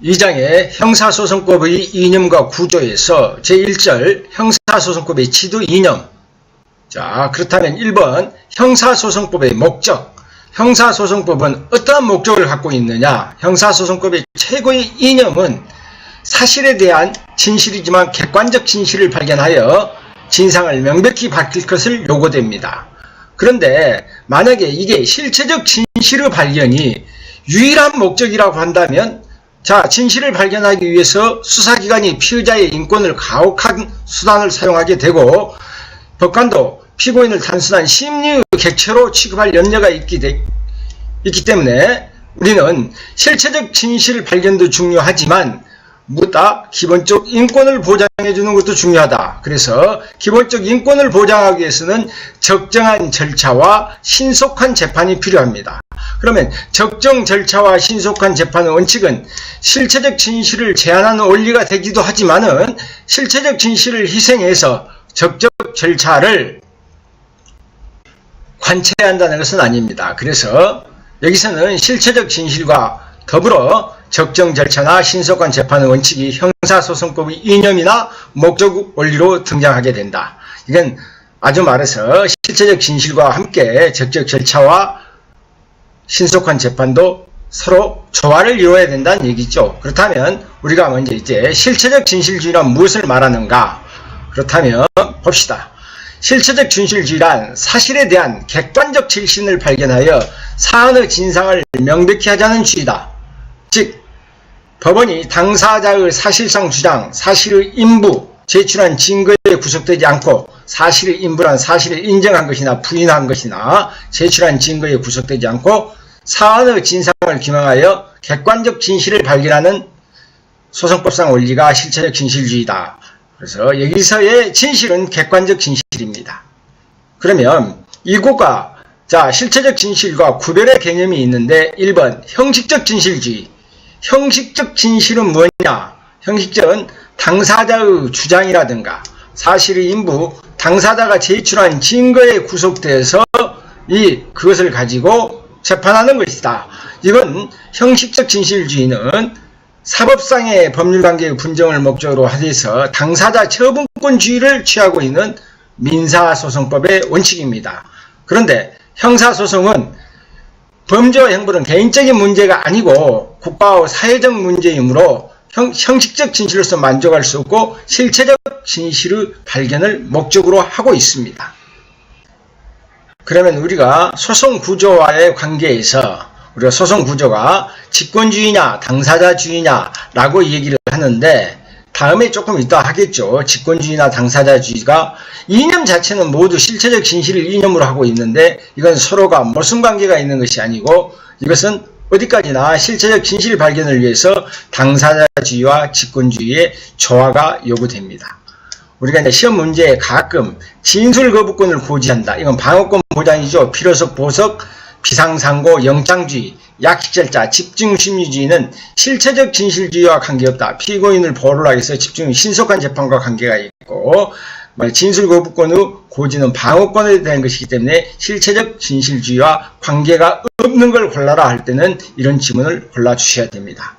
2장의 형사소송법의 이념과 구조에서 제1절 형사소송법의 지도 이념. 자, 그렇다면 1번 형사소송법의 목적. 형사소송법은 어떠한 목적을 갖고 있느냐? 형사소송법의 최고의 이념은 사실에 대한 진실이지만 객관적 진실을 발견하여 진상을 명백히 밝힐 것을 요구됩니다. 그런데 만약에 이게 실체적 진실의 발견이 유일한 목적이라고 한다면, 자, 진실을 발견하기 위해서 수사기관이 피의자의 인권을 가혹한 수단을 사용하게 되고, 법관도 피고인을 단순한 심리의 객체로 취급할 염려가 있기 때문에 우리는 실체적 진실 발견도 중요하지만 무엇보다 기본적 인권을 보장해 주는 것도 중요하다. 그래서 기본적 인권을 보장하기 위해서는 적정한 절차와 신속한 재판이 필요합니다. 그러면 적정 절차와 신속한 재판의 원칙은 실체적 진실을 제한하는 원리가 되기도 하지만은 실체적 진실을 희생해서 적적 절차를 관찰해야 한다는 것은 아닙니다. 그래서 여기서는 실체적 진실과 더불어 적정 절차나 신속한 재판의 원칙이 형사소송법의 이념이나 목적 원리로 등장하게 된다. 이건 아주 말해서 실체적 진실과 함께 적적 절차와 신속한 재판도 서로 조화를 이루어야 된다는 얘기죠. 그렇다면 우리가 먼저 이제 실체적 진실주의란 무엇을 말하는가? 그렇다면 봅시다. 실체적 진실주의란 사실에 대한 객관적 질신을 발견하여 사안의 진상을 명백히 하자는 주의다. 즉, 법원이 당사자의 사실상 주장, 사실의 인부, 제출한 증거에 구속되지 않고 사실의 인부란 사실을 인정한 것이나 부인한 것이나 제출한 증거에 구속되지 않고 사안의 진상을 규명하여 객관적 진실을 발견하는 소송법상 원리가 실체적 진실주의다. 그래서 여기서의 진실은 객관적 진실입니다. 그러면 이것과 실체적 진실과 구별의 개념이 있는데 1번 형식적 진실주의. 형식적 진실은 뭐냐? 형식적은 당사자의 주장이라든가 사실의 인부, 당사자가 제출한 증거에 구속돼서 그것을 가지고 재판하는 것이다. 이건 형식적 진실주의는 사법상의 법률관계의 분정을 목적으로 하여서 당사자 처분권주의를 취하고 있는 민사소송법의 원칙입니다. 그런데 형사소송은 범죄와 형벌은 개인적인 문제가 아니고 국가와 사회적 문제이므로 형식적 진실로서 만족할 수 없고 실체적 진실의 발견을 목적으로 하고 있습니다. 그러면 우리가 소송 구조와의 관계에서 우리가 소송 구조가 직권주의냐 당사자주의냐라고 얘기를 하는데 다음에 조금 이따 하겠죠. 직권주의나 당사자주의가 이념 자체는 모두 실체적 진실을 이념으로 하고 있는데 이건 서로가 모순관계가 있는 것이 아니고 이것은 어디까지나 실체적 진실 발견을 위해서 당사자주의와 직권주의의 조화가 요구됩니다. 우리가 이제 시험 문제에 가끔 진술 거부권을 고지한다. 이건 방어권 보장이죠. 필요석, 보석, 비상상고, 영장주의, 약식절자, 집중심리주의는 실체적 진실주의와 관계없다. 피고인을 보호를 하기 위해서 신속한 재판과 관계가 있고 진술 거부권의 고지는 방어권에 대한 것이기 때문에 실체적 진실주의와 관계가 없는 걸 골라라 할 때는 이런 지문을 골라주셔야 됩니다.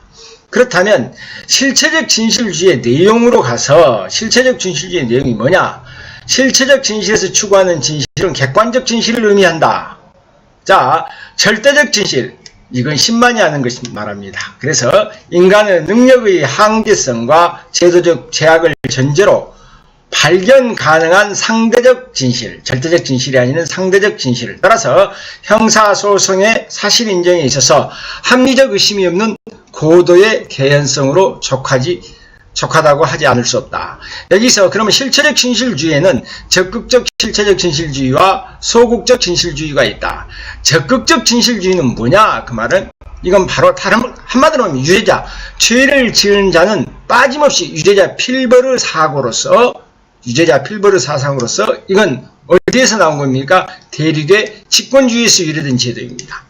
그렇다면 실체적 진실주의의 내용으로 가서 실체적 진실주의의 내용이 뭐냐? 실체적 진실에서 추구하는 진실은 객관적 진실을 의미한다. 자, 절대적 진실, 이건 신만이 하는 것을 말합니다. 그래서 인간의 능력의 한계성과 제도적 제약을 전제로 발견 가능한 상대적 진실, 절대적 진실이 아닌 상대적 진실을 따라서 형사소송의 사실 인정에 있어서 합리적 의심이 없는 고도의 개연성으로 족하다고 하지 않을 수 없다. 여기서 그러면 실체적 진실주의에는 적극적 실체적 진실주의와 소극적 진실주의가 있다. 적극적 진실주의는 뭐냐? 그 말은 이건 바로 한마디로 하면 유죄자, 죄를 지은 자는 빠짐없이 유죄자 필벌의 사상으로서 이건 어디에서 나온 겁니까? 대륙의 직권주의에서 유래된 제도입니다.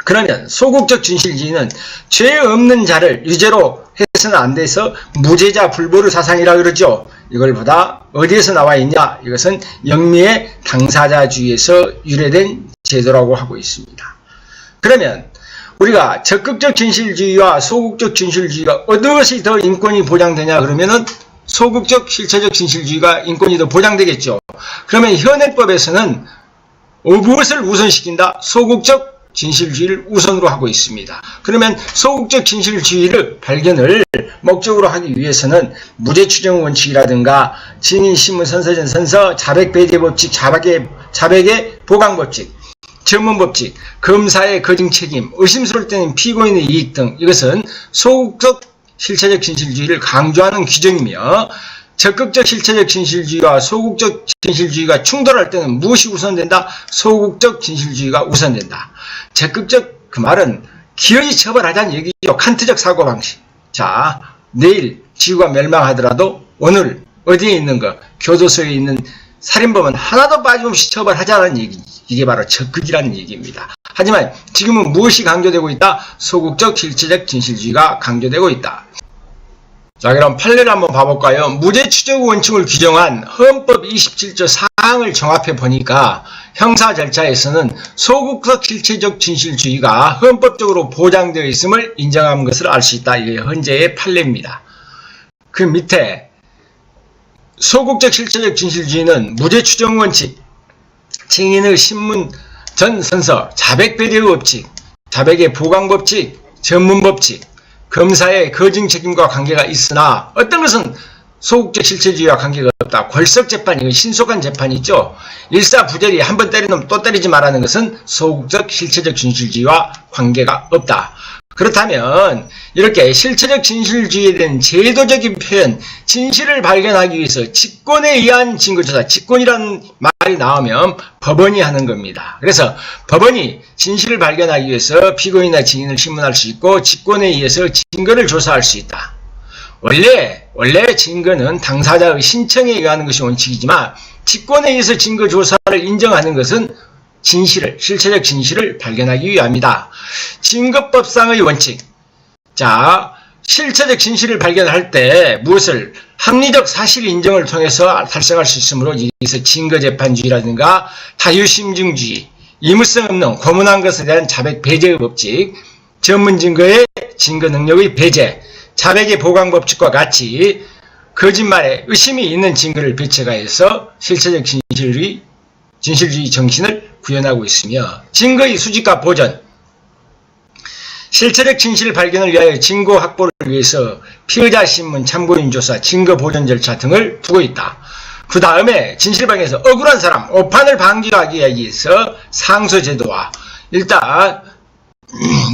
그러면 소극적 진실주의는 죄 없는 자를 유죄로 해서는 안 돼서 무죄자 불벌의 사상이라 그러죠. 이걸 보다 어디에서 나와 있냐? 이것은 영미의 당사자주의에서 유래된 제도라고 하고 있습니다. 그러면 우리가 적극적 진실주의와 소극적 진실주의가 어떤 것이 더 인권이 보장되냐 그러면은 소극적 실체적 진실주의가 인권이 더 보장되겠죠. 그러면 현행법에서는 무엇을 우선시킨다? 소극적 진실주의를 우선으로 하고 있습니다. 그러면 소극적 진실주의를 발견을 목적으로 하기 위해서는 무죄 추정 원칙이라든가 증인 신문 선서전 선서 자백 배제 법칙 자백의 보강 법칙 전문 법칙 검사의 거증 책임 의심스러울 때는 피고인의 이익 등 이것은 소극적 실체적 진실주의를 강조하는 규정이며 적극적 실체적 진실주의와 소극적 진실주의가 충돌할 때는 무엇이 우선된다? 소극적 진실주의가 우선된다. 적극적 그 말은 기어이 처벌하자는 얘기죠. 칸트적 사고방식. 자, 내일 지구가 멸망하더라도 오늘 어디에 있는 거 교도소에 있는 살인범은 하나도 빠짐없이 처벌하자는 얘기. 이게 바로 적극이라는 얘기입니다. 하지만 지금은 무엇이 강조되고 있다? 소극적 실체적 진실주의가 강조되고 있다. 자, 그럼 판례를 한번 봐볼까요? 무죄 추정 원칙을 규정한 헌법 27조 사항을 종합해 보니까 형사 절차에서는 소극적 실체적 진실주의가 헌법적으로 보장되어 있음을 인정한 것을 알 수 있다. 이게 현재의 판례입니다. 그 밑에 소극적 실체적 진실주의는 무죄 추정 원칙, 증인의 신문 전 선서, 자백 배제 법칙, 자백의 보강 법칙, 전문 법칙, 검사의 거증 책임과 관계가 있으나 어떤 것은 소극적 실체주의와 관계가 없다. 골석 재판, 이건 신속한 재판이 있죠. 일사부재리 한 번 때리면 또 때리지 말라는 것은 소극적 실체적 진실주의와 관계가 없다. 그렇다면 이렇게 실체적 진실주의에 대한 제도적인 표현, 진실을 발견하기 위해서 직권에 의한 증거조사, 직권이라는 말이 나오면 법원이 하는 겁니다. 그래서 법원이 진실을 발견하기 위해서 피고인이나 증인을 신문할 수 있고 직권에 의해서 증거를 조사할 수 있다. 원래 증거는 당사자의 신청에 의하는 것이 원칙이지만 직권에 의해서 증거 조사를 인정하는 것은 실체적 진실을 발견하기 위함이다. 증거법상의 원칙. 자, 실체적 진실을 발견할 때 무엇을 합리적 사실 인정을 통해서 달성할 수 있으므로 여기서 증거재판주의라든가 다유심증주의, 의무성 없는 고문한 것에 대한 자백 배제의 법칙, 전문 증거의 증거 능력의 배제, 자백의 보강 법칙과 같이 거짓말에 의심이 있는 증거를 배척하여서 실체적 진실주의 정신을 구현하고 있으며 증거의 수집과 보전, 실체적 진실 발견을 위하여 증거 확보를 위해서 피의자 신문, 참고인 조사, 증거 보전 절차 등을 두고 있다. 그 다음에 진실 발견에서 억울한 사람, 오판을 방지하기 위해서 상소 제도와 일단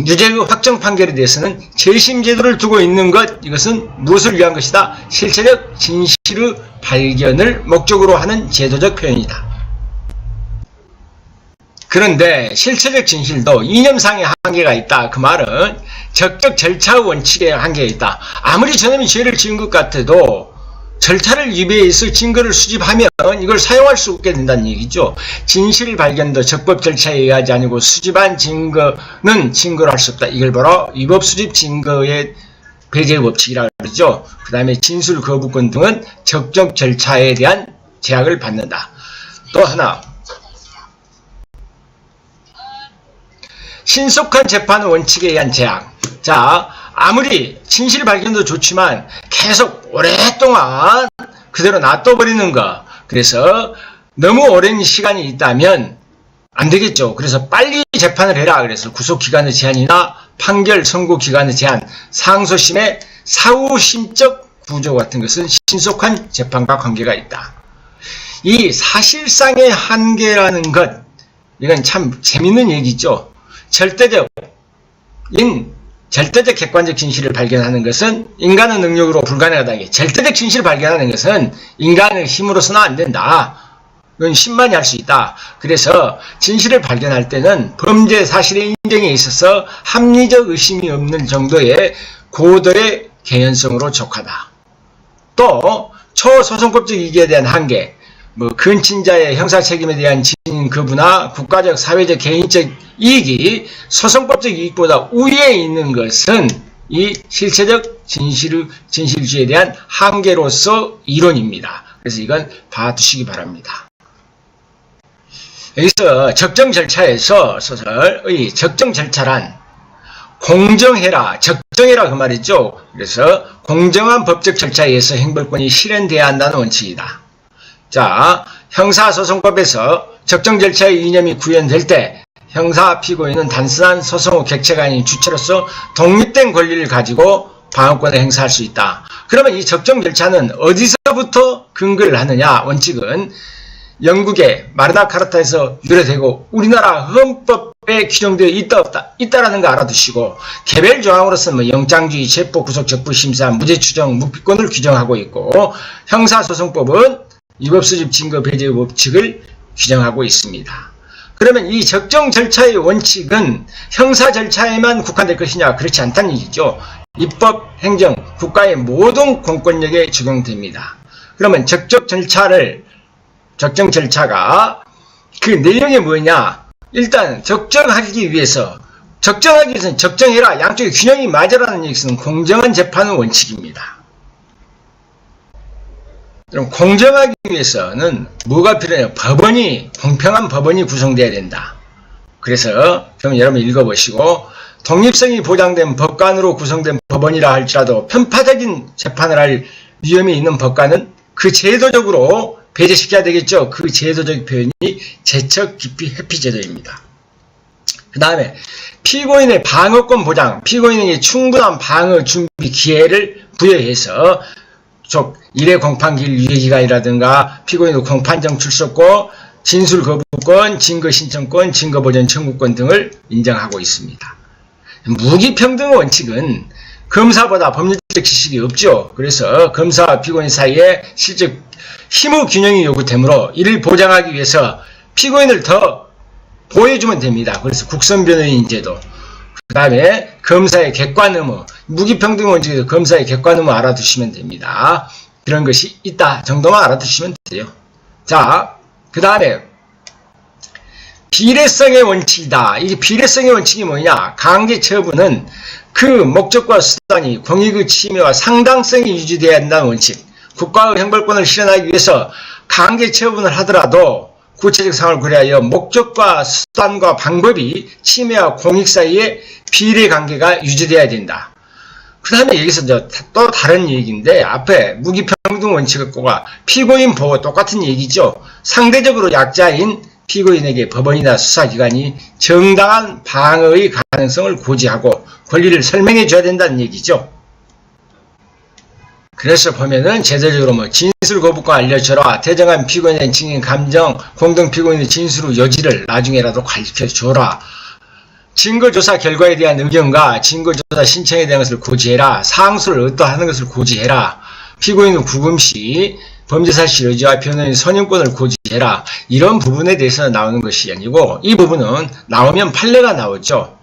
유죄의 확정 판결에 대해서는 재심 제도를 두고 있는 것, 이것은 무엇을 위한 것이다? 실체적 진실의 발견을 목적으로 하는 제도적 표현이다. 그런데 실체적 진실도 이념상의 한계가 있다. 그 말은 적적 절차 원칙의 한계가 있다. 아무리 저놈이 죄를 지은 것 같아도 절차를 위배해서 증거를 수집하면 이걸 사용할 수 없게 된다는 얘기죠. 진실 발견도 적법 절차에 의하지 아니고 수집한 증거는 증거로 할 수 없다. 이걸 바로 위법 수집 증거의 배제 법칙이라고 그러죠. 그 다음에 진술 거부권 등은 적정 절차에 대한 제약을 받는다. 또 하나, 신속한 재판 원칙에 의한 제약. 자, 아무리 진실 발견도 좋지만 계속 오랫동안 그대로 놔둬버리는 거. 그래서 너무 오랜 시간이 있다면 안 되겠죠. 그래서 빨리 재판을 해라. 그래서 구속기간의 제한이나 판결 선고 기간의 제한, 상소심의 사후심적 구조 같은 것은 신속한 재판과 관계가 있다. 이 사실상의 한계라는 것, 이건 참 재밌는 얘기죠. 절대적 객관적 진실을 발견하는 것은 인간의 능력으로 불가능하다. 절대적 진실을 발견하는 것은 인간의 힘으로서는 안 된다. 이건 신만이 할 수 있다. 그래서 진실을 발견할 때는 범죄 사실의 인정에 있어서 합리적 의심이 없는 정도의 고도의 개연성으로 족하다. 또 초소송법적 이익에 대한 한계, 근친자의 형사 책임에 대한 증인 거부나 국가적, 사회적, 개인적 이익이 소송법적 이익보다 우위에 있는 것은 이 실체적 진실주의에 대한 한계로서 이론입니다. 그래서 이건 봐두시기 바랍니다. 여기서 적정 절차에서 소설의 적정 절차란 공정해라, 적정해라 그 말이죠. 그래서 공정한 법적 절차에 의해서 행벌권이 실현돼야 한다는 원칙이다. 자, 형사소송법에서 적정 절차의 이념이 구현될 때 형사 피고인은 단순한 소송 후 객체가 아닌 주체로서 독립된 권리를 가지고 방어권을 행사할 수 있다. 그러면 이 적정 절차는 어디서부터 근거를 하느냐? 원칙은 영국의 마그나 카타에서 유래되고 우리나라 헌법에 규정되어 있다라는 거 알아두시고, 개별 조항으로서는 뭐 영장주의, 체포, 구속, 적부, 심사, 무죄 추정, 묵비권을 규정하고 있고, 형사소송법은 위법수집, 증거 배제 법칙을 규정하고 있습니다. 그러면 이 적정 절차의 원칙은 형사 절차에만 국한될 것이냐? 그렇지 않다는 얘기죠. 입법, 행정, 국가의 모든 공권력에 적용됩니다. 그러면 적정 절차가 그 내용이 뭐냐? 일단 적정하기 위해서는 적정해라, 양쪽의 균형이 맞으라는 얘기는 공정한 재판의 원칙입니다. 그럼 공정하기 위해서는 뭐가 필요해요? 공평한 법원이 구성되어야 된다. 그래서 그럼 여러분 읽어보시고, 독립성이 보장된 법관으로 구성된 법원이라 할지라도 편파적인 재판을 할 위험이 있는 법관은 그 제도적으로 배제시켜야 되겠죠. 그 제도적 표현이 제척 기피 회피 제도입니다. 그 다음에 피고인의 방어권 보장, 피고인에게 충분한 방어 준비 기회를 부여해서 일회 공판기일 유예기간이라든가 피고인의 공판정 출석권, 진술 거부권, 증거 신청권, 증거 보전 청구권 등을 인정하고 있습니다. 무기평등 원칙은 검사보다 법률적 지식이 없죠. 그래서 검사와 피고인 사이에 실적 힘의 균형이 요구되므로 이를 보장하기 위해서 피고인을 더 보호해주면 됩니다. 그래서 국선변호인 제도, 그 다음에 검사의 객관 의무, 무기평등 원칙에서 검사의 객관 의무 알아두시면 됩니다. 그런 것이 있다 정도만 알아두시면 돼요. 자, 그 다음에 비례성의 원칙이다. 이게 비례성의 원칙이 뭐냐? 강제 처분은 그 목적과 수단이 공익의 침해와 상당성이 유지되어야 한다는 원칙. 국가의 형벌권을 실현하기 위해서 강제 처분을 하더라도 구체적 상황을 고려하여 목적과 수단과 방법이 침해와 공익 사이에 비례 관계가 유지되어야 된다. 그 다음에 여기서 또 다른 얘기인데, 앞에 무기평등 원칙과 피고인 보호 똑같은 얘기죠. 상대적으로 약자인 피고인에게 법원이나 수사기관이 정당한 방어의 가능성을 고지하고 권리를 설명해 줘야 된다는 얘기죠. 그래서 보면은 제도적으로 진술 거부권 알려줘라, 태정한 피고인의 증인 감정, 공동 피고인의 진술 후 여지를 나중에라도 가르쳐줘라, 증거조사 결과에 대한 의견과 증거조사 신청에 대한 것을 고지해라, 상수를 어떠하는 것을 고지해라, 피고인의 구금 시 범죄사실 여지와 변호인 선임권을 고지해라. 이런 부분에 대해서 나오는 것이 아니고, 이 부분은 나오면 판례가 나오죠.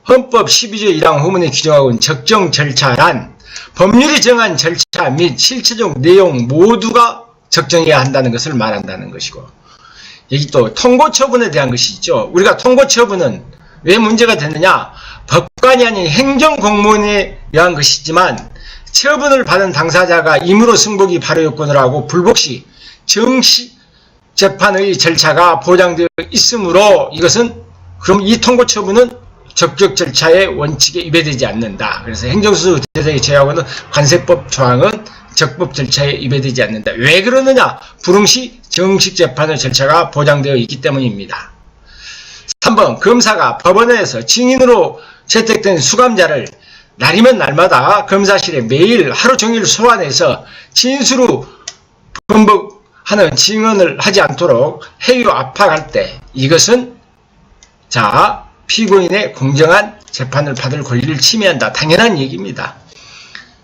헌법 12조 1항 후문에 규정하고 있는 적정 절차란 법률이 정한 절차 및 실체적 내용 모두가 적정해야 한다는 것을 말한다는 것이고, 여기 또 통고처분에 대한 것이 있죠. 우리가 통고처분은 왜 문제가 됐느냐? 법관이 아닌 행정공무원에 의한 것이지만 처분을 받은 당사자가 임의로 승복이 발효요건을 하고 불복시 정시 재판의 절차가 보장되어 있으므로, 이것은 그럼 이 통고처분은 적격 절차의 원칙에 위배되지 않는다. 그래서 행정수수 대상에 제외하고는 관세법 조항은 적법 절차에 위배되지 않는다. 왜 그러느냐? 불응시 정식 재판의 절차가 보장되어 있기 때문입니다. 3번, 검사가 법원에서 증인으로 채택된 수감자를 날이면 날마다 검사실에 매일 하루 종일 소환해서 진술 후 번복하는 증언을 하지 않도록 해유 압박할 때, 이것은 피고인의 공정한 재판을 받을 권리를 침해한다. 당연한 얘기입니다.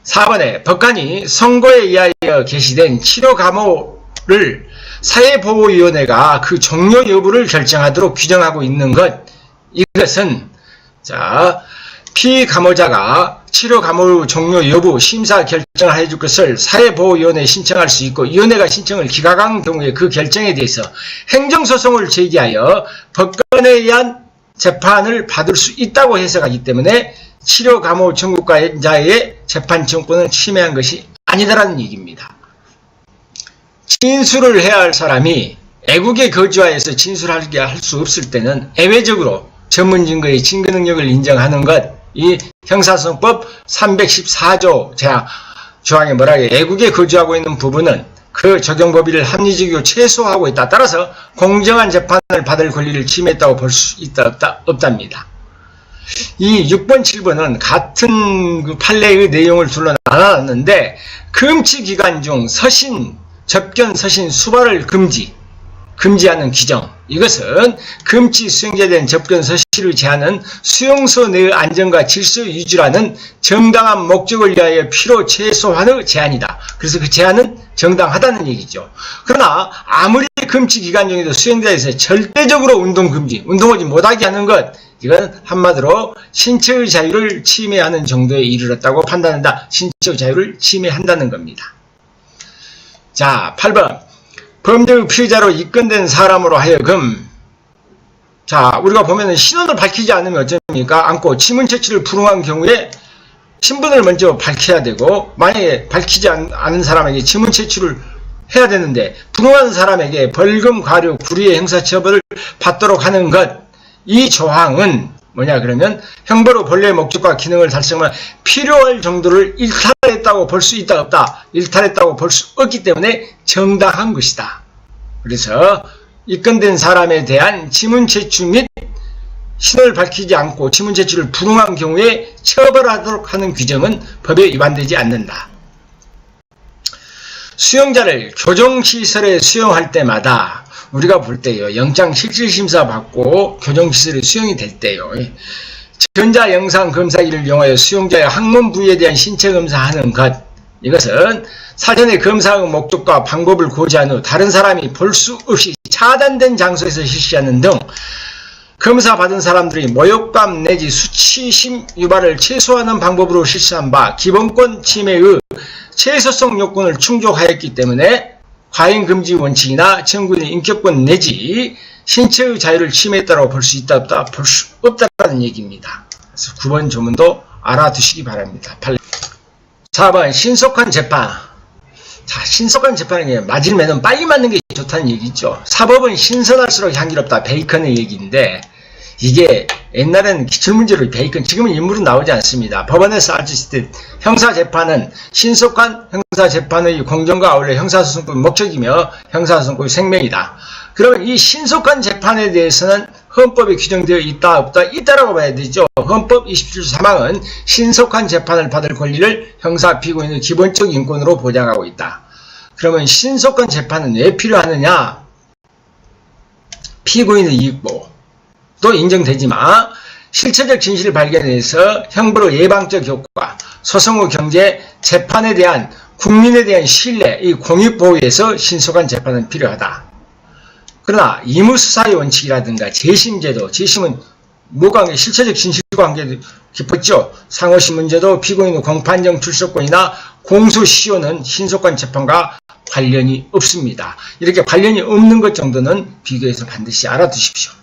4번에 법관이 선고에 의하여 개시된 치료감호를 사회보호위원회가 그 종료 여부를 결정하도록 규정하고 있는 것, 이것은 피감호자가 치료감호 종료 여부 심사 결정을 해줄 것을 사회보호위원회에 신청할 수 있고, 위원회가 신청을 기각한 경우에 그 결정에 대해서 행정소송을 제기하여 법관에 의한 재판을 받을 수 있다고 해석하기 때문에 치료감호 청구자의 재판 청구권을 침해한 것이 아니다라는 얘기입니다. 진술을 해야 할 사람이 애국에 거주하여서 진술하게 할 수 없을 때는 예외적으로 전문 증거의 증거 능력을 인정하는 것, 이 형사소송법 314조 조항에 뭐라고 해요? 애국에 거주하고 있는 부분은 그 적용 범위를 합리적이고 최소화하고 있다. 따라서 공정한 재판을 받을 권리를 침해했다고 볼 수 있다, 없답니다. 이 6번, 7번은 같은 그 판례의 내용을 둘러 나눴는데 금치 기간 중 서신, 접견, 서신, 수발을 금지하는 규정. 이것은 금치 수용자에 대한 접견 서실의 제한은 수용소 내의 안전과 질서 유지라는 정당한 목적을 위하여 필요 최소한의 제한이다. 그래서 그 제한은 정당하다는 얘기죠. 그러나 아무리 금치 기간 중에도 수용자에서 절대적으로 운동하지 못하게 하는 것, 이건 한마디로 신체의 자유를 침해하는 정도에 이르렀다고 판단한다. 신체의 자유를 침해한다는 겁니다. 자, 8번. 범죄의 피의자로 입건된 사람으로 하여금, 자, 우리가 보면은 신원을 밝히지 않으면 어쩝니까? 않고 지문 채취를 불응한 경우에 신분을 먼저 밝혀야 되고, 만약에 밝히지 않은 사람에게 지문 채취를 해야 되는데, 불응한 사람에게 벌금, 과료, 불이의 형사처벌을 받도록 하는 것, 이 조항은 뭐냐 그러면 형벌의 본래의 목적과 기능을 달성하면 필요할 정도를 일탈했다고 볼 수 있다 없다. 일탈했다고 볼 수 없기 때문에 정당한 것이다. 그래서 입건된 사람에 대한 지문 채취 및 신원을 밝히지 않고 지문 채취를 불응한 경우에 처벌하도록 하는 규정은 법에 위반되지 않는다. 수용자를 교정시설에 수용할 때마다 우리가 볼 때요, 영장실질심사 받고 교정시설에 수용이 될 때요, 전자영상검사기를 이용하여 수용자의 항문 부위에 대한 신체검사하는 것, 이것은 사전에 검사의 목적과 방법을 고지한 후 다른 사람이 볼 수 없이 차단된 장소에서 실시하는 등 검사받은 사람들이 모욕감 내지 수치심 유발을 최소화하는 방법으로 실시한 바 기본권 침해의 최소성 요건을 충족하였기 때문에 과잉금지 원칙이나 청구인의 인격권 내지 신체의 자유를 침해했다고 볼 수 있다 없다? 볼 수 없다는 얘기입니다. 그래서 9번 조문도 알아두시기 바랍니다. 4번 신속한 재판. 자, 신속한 재판은 맞으면은 빨리 맞는 게 좋다는 얘기죠. 사법은 신선할수록 향기롭다. 베이컨의 얘기인데 이게 옛날에는 기출문제로 베이컨, 지금은 인물은 나오지 않습니다. 법원에서 알려졌을 때 형사재판은 신속한 형사재판의 공정과 아울러 형사소송법의 목적이며 형사소송법의 생명이다. 그러면 이 신속한 재판에 대해서는 헌법에 규정되어 있다 없다? 있다라고 봐야 되죠. 헌법 27조 3항은 신속한 재판을 받을 권리를 형사 피고인의 기본적 인권으로 보장하고 있다. 그러면 신속한 재판은 왜 필요하느냐? 피고인의 이익보호 또 인정되지만 실체적 진실을 발견해서 형벌의 예방적 효과, 소송의 경제, 재판에 대한 국민에 대한 신뢰, 이 공익보호에서 신속한 재판은 필요하다. 그러나 의무수사의 원칙이라든가 재심제도, 재심은 뭐가 실체적 진실관계도 깊었죠. 상호신문제도, 피고인의 공판정 출석권이나 공소시효는 신속한 재판과 관련이 없습니다. 이렇게 관련이 없는 것 정도는 비교해서 반드시 알아두십시오.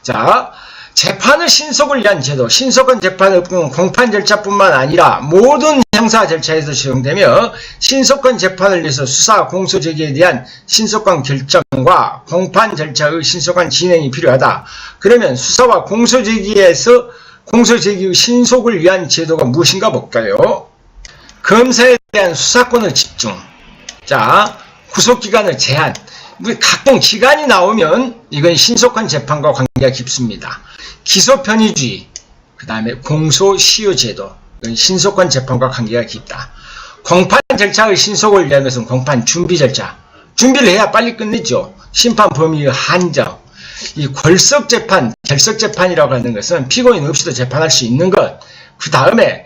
자, 재판의 신속을 위한 제도, 신속한 재판의 공판 절차뿐만 아니라 모든 형사 절차에서 적용되며 신속한 재판을 위해서 수사, 공소 제기에 대한 신속한 결정과 공판 절차의 신속한 진행이 필요하다. 그러면 수사와 공소 제기에서 공소 제기의 신속을 위한 제도가 무엇인가 볼까요? 검사에 대한 수사권의 집중, 자, 구속기간의 제한, 각종 기간이 나오면 이건 신속한 재판과 관계가 깊습니다. 기소편의주의, 그 다음에 공소시효제도, 이건 신속한 재판과 관계가 깊다. 공판 절차의 신속을 위한 것은 공판 준비 절차, 준비를 해야 빨리 끝내죠. 심판 범위의 한정, 이 결석재판, 결석재판이라고 하는 것은 피고인 없이도 재판할 수 있는 것, 그 다음에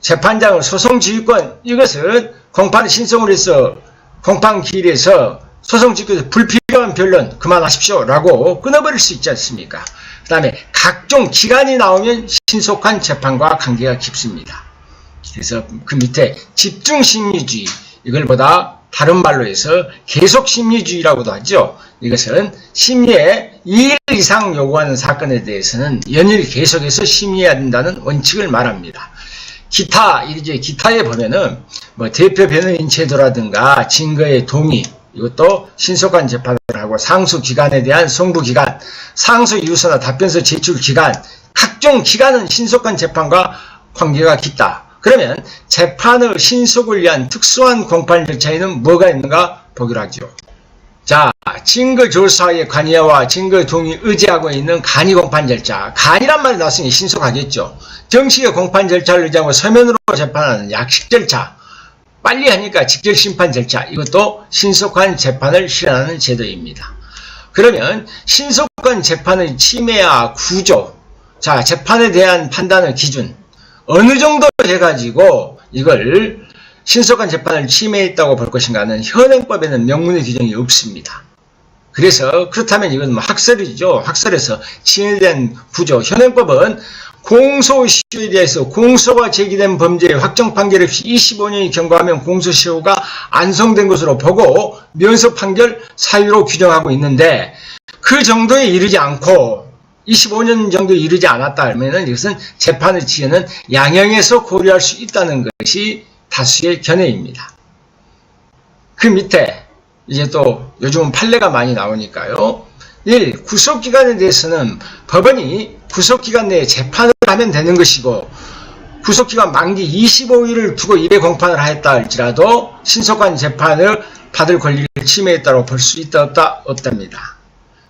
재판장의 소송지휘권, 이것은 공판의 신속을 해서 공판기일에서 소송지휘권에서 불필요한 변론 그만하십시오 라고 끊어버릴 수 있지 않습니까? 그 다음에 각종 기간이 나오면 신속한 재판과 관계가 깊습니다. 그래서 그 밑에 집중심리주의, 이걸 보다 다른 말로 해서 계속심리주의라고도 하죠. 이것은 심리에 2일 이상 요구하는 사건에 대해서는 연일 계속해서 심리해야 된다는 원칙을 말합니다. 기타, 이제 기타에 보면은 뭐 대표 변호인 제도라든가 증거의 동의, 이것도 신속한 재판을 하고 상수 기간에 대한 송부 기간, 상수 이유서나 답변서 제출 기간, 각종 기간은 신속한 재판과 관계가 깊다. 그러면 재판의 신속을 위한 특수한 공판 절차에는 뭐가 있는가 보기로 하죠. 자, 증거조사의 관여와 증거 동의 의지하고 있는 간이 공판 절차. 간이란 말이 나왔으니 신속하겠죠. 정식의 공판 절차를 의지하고 서면으로 재판하는 약식 절차. 빨리 하니까 직결심판 절차. 이것도 신속한 재판을 실현하는 제도입니다. 그러면 신속한 재판의 침해와 구조. 자, 재판에 대한 판단의 기준. 어느 정도 해가지고 이걸 신속한 재판을 침해했다고 볼 것인가는 현행법에는 명문의 규정이 없습니다. 그래서 그렇다면 이건 뭐 학설이죠. 학설에서 침해된 구조. 현행법은 공소시효에 대해서 공소가 제기된 범죄의 확정 판결 없이 25년이 경과하면 공소시효가 안성된 것으로 보고 면소 판결 사유로 규정하고 있는데 그 정도에 이르지 않고 25년 정도에 이르지 않았다 하면 이것은 재판의 지연은 양형에서 고려할 수 있다는 것이 다수의 견해입니다. 그 밑에 이제 또 요즘은 판례가 많이 나오니까요. 1. 구속기간에 대해서는 법원이 구속기간 내에 재판을 하면 되는 것이고 구속기간 만기 25일을 두고 일회 공판을 하였다 할지라도 신속한 재판을 받을 권리를 침해했다고 볼 수 있다 없다 없답니다.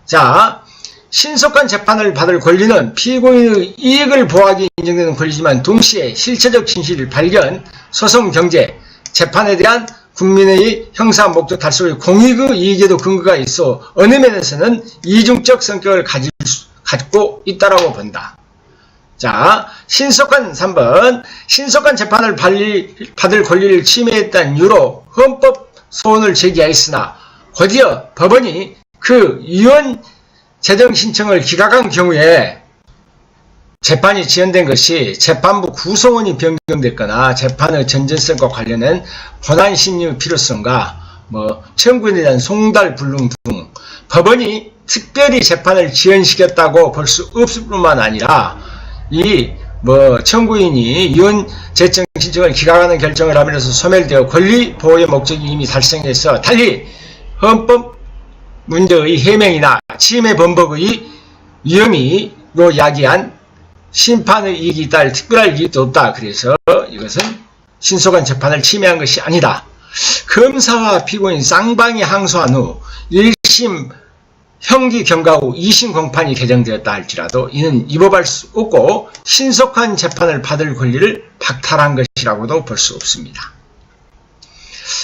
자, 신속한 재판을 받을 권리는 피고인의 이익을 보호하기 인정되는 권리지만 동시에 실체적 진실 발견, 소송 경제, 재판에 대한 국민의 형사 목적 달성의 공익의 이익에도 근거가 있어 어느 면에서는 이중적 성격을 갖고 있다라고 본다. 자, 신속한 3번 신속한 재판을 받을 권리를 침해했다는 이유로 헌법 소원을 제기하였으나 곧이어 법원이 그 이원 재정 신청을 기각한 경우에 재판이 지연된 것이 재판부 구성원이 변경됐거나 재판의 전전성과 관련된 본안심리의 필요성과 청구인에 대한 송달 불능 등 법원이 특별히 재판을 지연시켰다고 볼 수 없을 뿐만 아니라 이 청구인이 이원 재정 신청을 기각하는 결정을 함으로써 소멸되어 권리 보호의 목적이 이미 달성해서 달리 헌법 문제의 해명이나 침해 번복의 위험이로 야기한 심판의 이익이 있다 할 특별할 이익도 없다. 그래서 이것은 신속한 재판을 침해한 것이 아니다. 검사와 피고인 쌍방이 항소한 후 1심 형기 경과 후 2심 공판이 개정되었다 할지라도 이는 위법할 수 없고 신속한 재판을 받을 권리를 박탈한 것이라고도 볼 수 없습니다.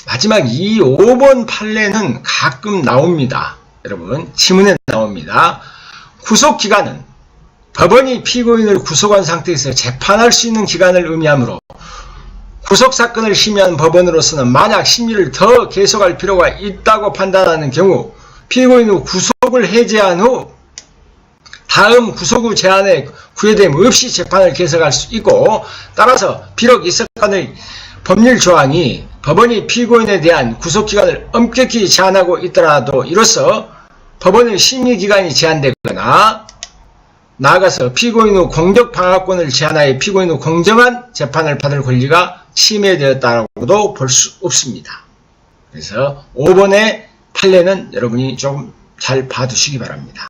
마지막 이 5번 판례는 가끔 나옵니다. 여러분 지문에 나옵니다. 구속기간은 법원이 피고인을 구속한 상태에서 재판할 수 있는 기간을 의미하므로 구속사건을 심의한 법원으로서는 만약 심리를 더 계속할 필요가 있다고 판단하는 경우 피고인의 구속을 해제한 후 다음 구속 후 제한에 구애됨 없이 재판을 계속할 수 있고 따라서 비록 이 사건의 법률 조항이 법원이 피고인에 대한 구속기간을 엄격히 제한하고 있더라도 이로써 법원의 심리기간이 제한되거나 나아가서 피고인의 공격방어권을 제한하여 피고인의 공정한 재판을 받을 권리가 침해되었다고도 볼 수 없습니다. 그래서 5번의 판례는 여러분이 좀 잘 봐두시기 바랍니다.